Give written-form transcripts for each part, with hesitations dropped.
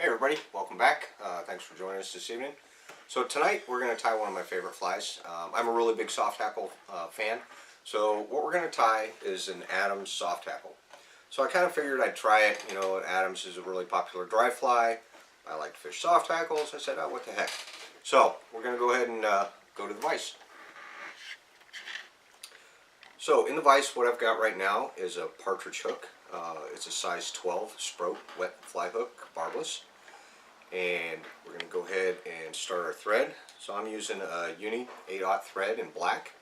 Hey everybody, welcome back. Thanks for joining us this evening. So tonight we're going to tie one of my favorite flies. I'm a really big soft hackle fan. So what we're going to tie is an Adams soft hackle. So I kind of figured I'd try it. You know, Adams is a really popular dry fly. I like to fish soft hackles. I said, oh, what the heck. So we're going to go ahead and go to the vise. So in the vise, what I've got right now is a Partridge hook. It's a size 12 Sproat wet fly hook, barbless. And we're going to go ahead and start our thread. So I'm using a Uni 8/0 thread in black.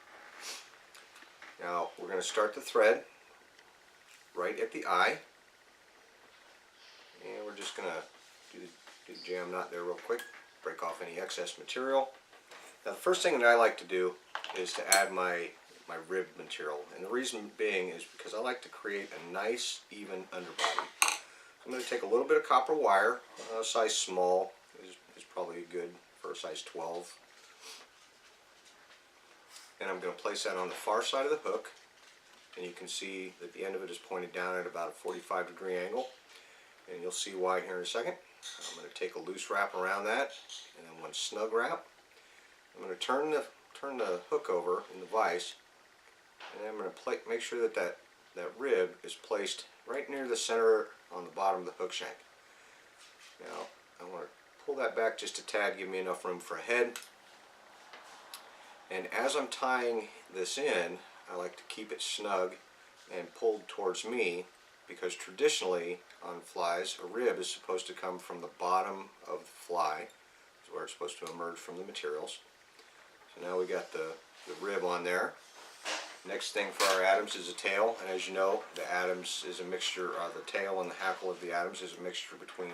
Now we're going to start the thread right at the eye. And we're just going to do the jam knot there real quick, break off any excess material. Now the first thing that I like to do is to add my rib material, and the reason being is because I like to create a nice even underbody. So I'm going to take a little bit of copper wire, size small is probably good for a size 12, and I'm going to place that on the far side of the hook, and you can see that the end of it is pointed down at about a 45-degree angle, and you'll see why here in a second. I'm going to take a loose wrap around that, and then one snug wrap. I'm going to turn the hook over in the vise, and I'm going to make sure that that rib is placed right near the center on the bottom of the hook shank. Now I want to pull that back just a tad, give me enough room for a head. And as I'm tying this in, I like to keep it snug and pulled towards me, because traditionally on flies a rib is supposed to come from the bottom of the fly. That's where it's supposed to emerge from the materials. So now we got the rib on there. Next thing for our Adams is a tail, and as you know, the Adams is a mixture, the tail and the hackle of the Adams is a mixture between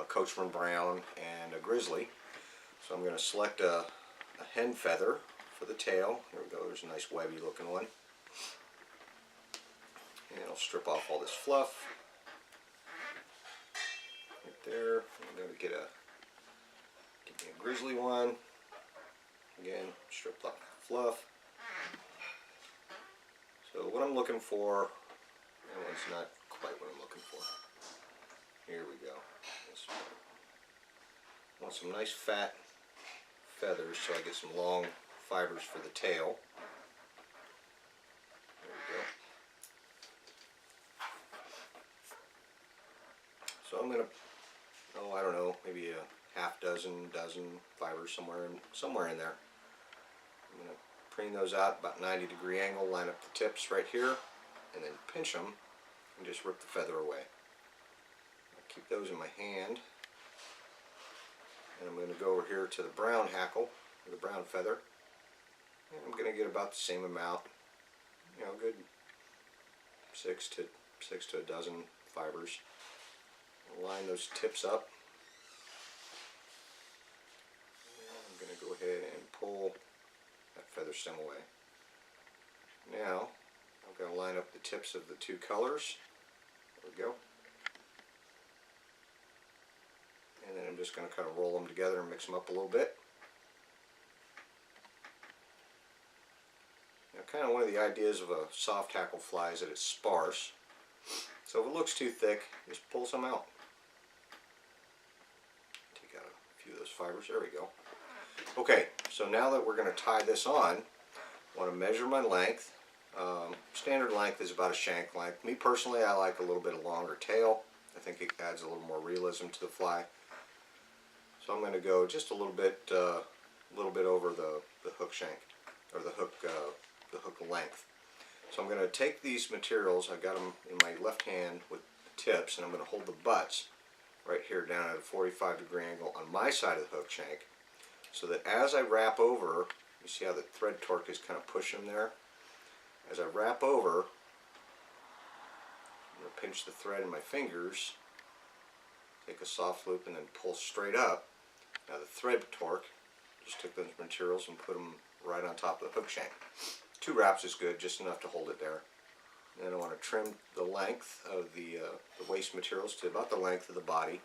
Coachman Brown and a Grizzly. So I'm going to select a hen feather for the tail. Here we go, there's a nice webby looking one. And I'll strip off all this fluff. Right there. I'm going to get me a Grizzly one. Again, strip off the fluff. So what I'm looking for, that one's not quite what I'm looking for. Here we go. I want some nice fat feathers, so I get some long fibers for the tail. There we go. So I'm going to, I don't know, maybe a half dozen fibers somewhere in there. I'm going to preen those out about 90-degree angle, line up the tips right here, and then pinch them and just rip the feather away. I'll keep those in my hand, and I'm going to go over here to the brown hackle, the brown feather, and I'm going to get about the same amount, you know, good six to a dozen fibers. I'll line those tips up, and I'm going to go ahead and pull that feather stem away. Now I'm going to line up the tips of the two colors. There we go. And then I'm just going to kind of roll them together and mix them up a little bit. Now kind of one of the ideas of a soft hackle fly is that it's sparse. So if it looks too thick, just pull some out. Take out a few of those fibers. There we go. Okay, so now that we're going to tie this on, I want to measure my length. Standard length is about a shank length. Me personally, I like a little bit of longer tail. I think it adds a little more realism to the fly. So I'm going to go just a little bit over the hook shank, or the hook length. So I'm going to take these materials. I've got them in my left hand with the tips, and I'm going to hold the butts right here down at a 45-degree angle on my side of the hook shank, so that as I wrap over, you see how the thread torque is kind of pushing there? As I wrap over, I'm going to pinch the thread in my fingers, take a soft loop, and then pull straight up. Now the thread torque, just took those materials and put them right on top of the hook shank. 2 wraps is good, just enough to hold it there. And then I want to trim the length of the waste materials to about the length of the body.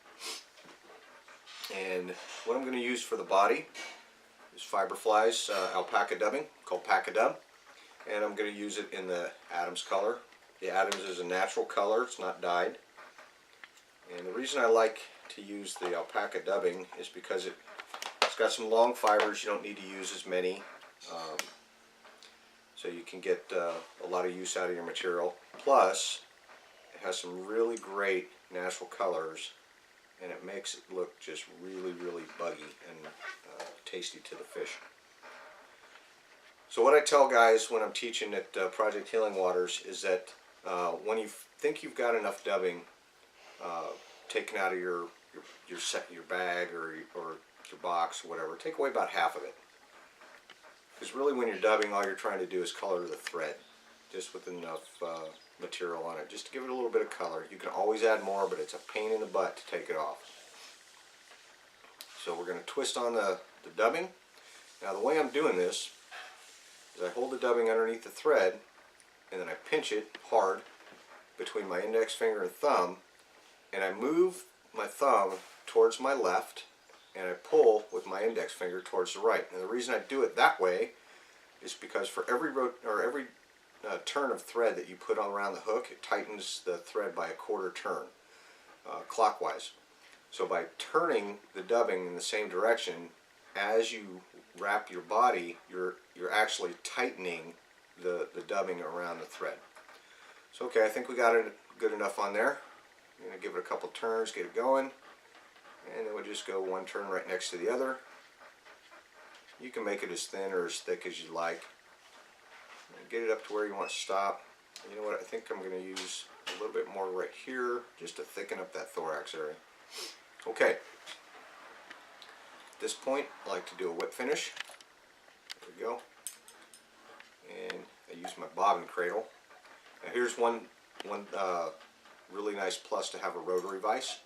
And what I'm going to use for the body is Fiberfly's alpaca dubbing, called Paca Dub. And I'm going to use it in the Adams color. The Adams is a natural color, it's not dyed. And the reason I like to use the alpaca dubbing is because it's got some long fibers. You don't need to use as many, so you can get a lot of use out of your material. Plus, it has some really great natural colors, and it makes it look just really, really buggy and tasty to the fish. So what I tell guys when I'm teaching at Project Healing Waters is that when you think you've got enough dubbing taken out of your bag or your box or whatever, take away about half of it. Because really when you're dubbing, all you're trying to do is color the thread, just with enough material on it, just to give it a little bit of color. You can always add more, but it's a pain in the butt to take it off. So we're going to twist on the dubbing. Now the way I'm doing this is I hold the dubbing underneath the thread, and then I pinch it hard between my index finger and thumb, and I move my thumb towards my left, and I pull with my index finger towards the right. And the reason I do it that way is because for every turn of thread that you put on around the hook, it tightens the thread by a quarter turn clockwise. So by turning the dubbing in the same direction as you wrap your body, you're actually tightening the dubbing around the thread. So okay, I think we got it good enough on there. I'm going to give it a couple turns, get it going, and then we'll just go one turn right next to the other. You can make it as thin or as thick as you like. And get it up to where you want to stop. You know what, I think I'm going to use a little bit more right here just to thicken up that thorax area. Okay. At this point, I like to do a whip finish. There we go. And I use my bobbin cradle. Now here's one really nice plus to have a rotary vise.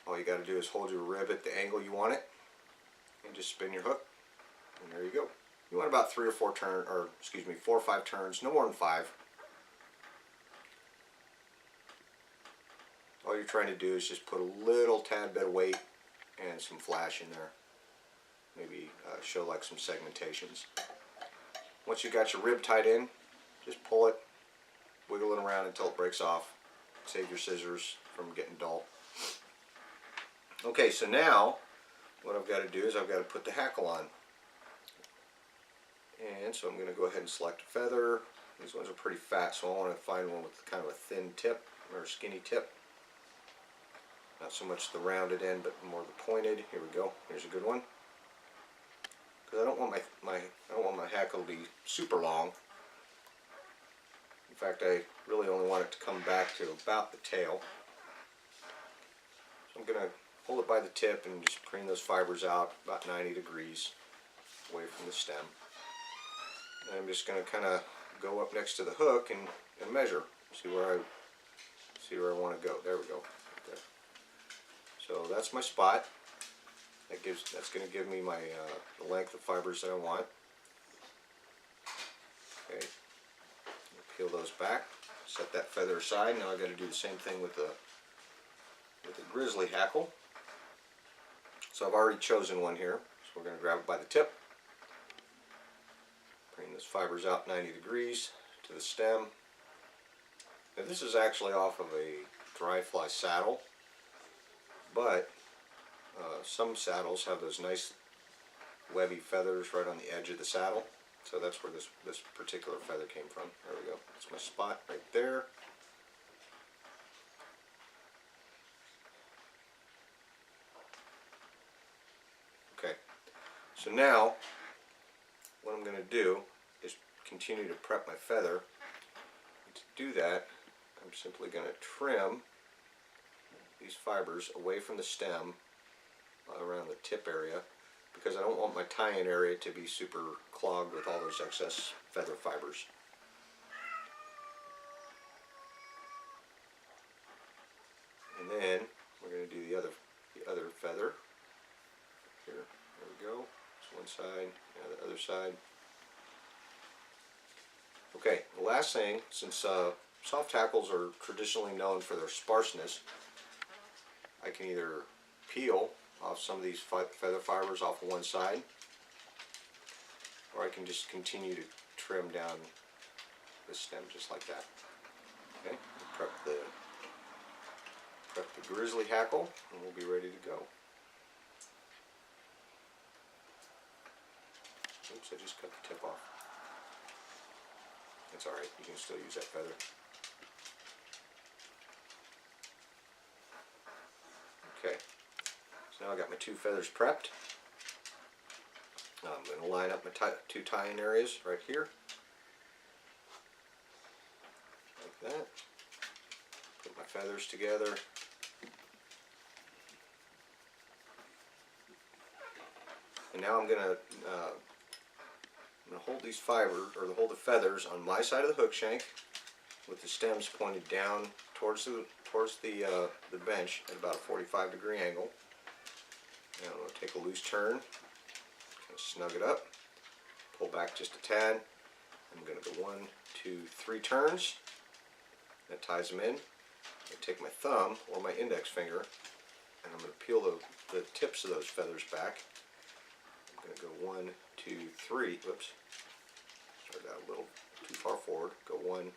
All you got to do is hold your rib at the angle you want it, and just spin your hook, and there you go. You want about 4 or 5 turns, no more than 5. All you're trying to do is just put a little tad bit of weight and some flash in there. Maybe show like some segmentations. Once you got your rib tied in, just pull it, wiggle it around until it breaks off. Save your scissors from getting dull. Okay, so now what I've got to do is I've got to put the hackle on. And so I'm going to go ahead and select a feather. These ones are pretty fat, so I want to find one with kind of a thin tip or a skinny tip. Not so much the rounded end, but more the pointed. Here we go. Here's a good one. Because I don't want my hackle to be super long. In fact, I really only want it to come back to about the tail. So I'm going to hold it by the tip and just preen those fibers out about 90 degrees away from the stem. And I'm just going to kind of go up next to the hook and measure. See where I want to go. There we go. Right there. So that's my spot. That's going to give me my the length of fibers that I want. Okay. Peel those back. Set that feather aside. Now I've got to do the same thing with the grizzly hackle. So I've already chosen one here. So we're going to grab it by the tip. Bring those fibers out 90 degrees to the stem. Now this is actually off of a dry fly saddle, but some saddles have those nice webby feathers right on the edge of the saddle. So that's where this particular feather came from. There we go. That's my spot right there. Okay. So now what I'm going to do is continue to prep my feather. And to do that, I'm simply going to trim these fibers away from the stem around the tip area, because I don't want my tie-in area to be super clogged with all those excess feather fibers. And then we're going to do the other feather. Here, there we go. It's one side, now the other side. Okay, the last thing, since soft hackles are traditionally known for their sparseness, I can either peel off some of these feather fibers off of one side, or I can just continue to trim down the stem just like that. Okay, prep the the Grizzly Hackle, and we'll be ready to go. Oops, I just cut the tip off. That's alright, you can still use that feather. Okay, so now I got my 2 feathers prepped. Now I'm going to line up my 2 tie-in areas right here. Like that. Put my feathers together. And now I'm going to hold these hold the feathers on my side of the hook shank with the stems pointed down towards the bench at about a 45-degree angle. Now I'm going to take a loose turn, kind of snug it up, pull back just a tad. I'm going to go 1, 2, 3 turns. That ties them in. I take my thumb or my index finger, and I'm going to peel the tips of those feathers back. I'm going to go 1, 2, 3. Whoops. Started out a little too far forward. Go 1,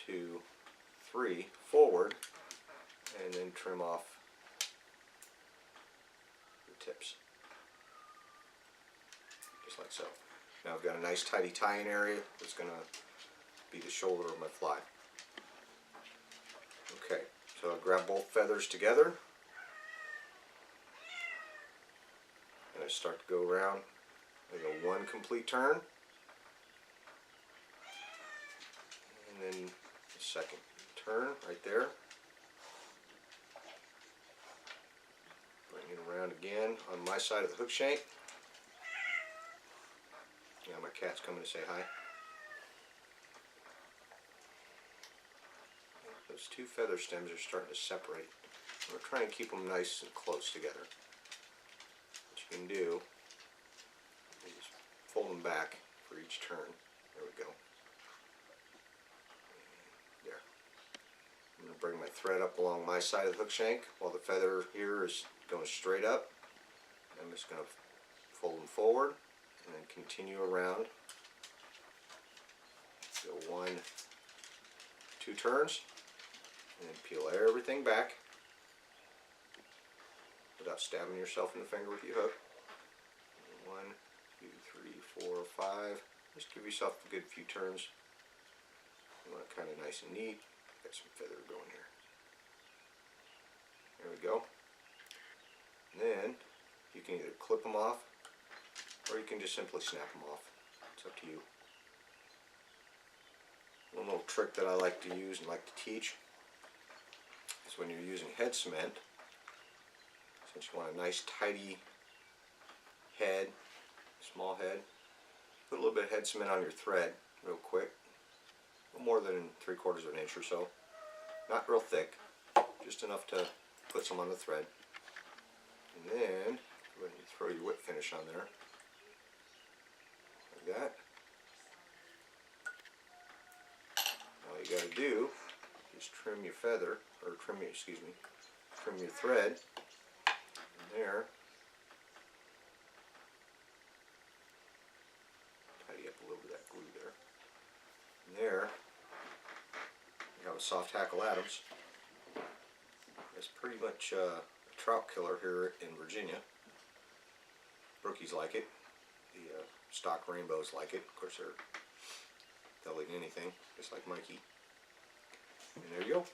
2, 3 forward, and then trim off the tips. Just like so. Now I've got a nice tidy tie-in area that's going to be the shoulder of my fly. Okay, so I'll grab both feathers together. And I start to go around. I go 1 complete turn. And then the second turn right there. Bring it around again on my side of the hook shank. Now my cat's coming to say hi. Those 2 feather stems are starting to separate. We're trying to keep them nice and close together. What you can do is fold them back for each turn. There we go. There. I'm going to bring my thread up along my side of the hook shank while the feather here is going straight up. I'm just going to fold them forward and then continue around. Go 1, 2 turns. And then peel everything back without stabbing yourself in the finger with your hook. 1, 2, 3, 4, 5. Just give yourself a good few turns. You want it kind of nice and neat. Got some feather going here. There we go. And then you can either clip them off or you can just simply snap them off. It's up to you. One little trick that I like to use and like to teach is when you're using head cement, since you want a nice tidy head, small head, put a little bit of head cement on your thread real quick, no more than 3/4 of an inch or so, not real thick, just enough to put some on the thread. And then go ahead and throw your whip finish on there, like that. All you got to do is trim your feather, or trim your thread, and there. Tidy up a little bit of that glue there. And there, you have a soft hackle Adams. It's pretty much a trout killer here in Virginia. Brookies like it. The stock rainbows like it. Of course, they'll eat anything, just like Mikey. And there you go.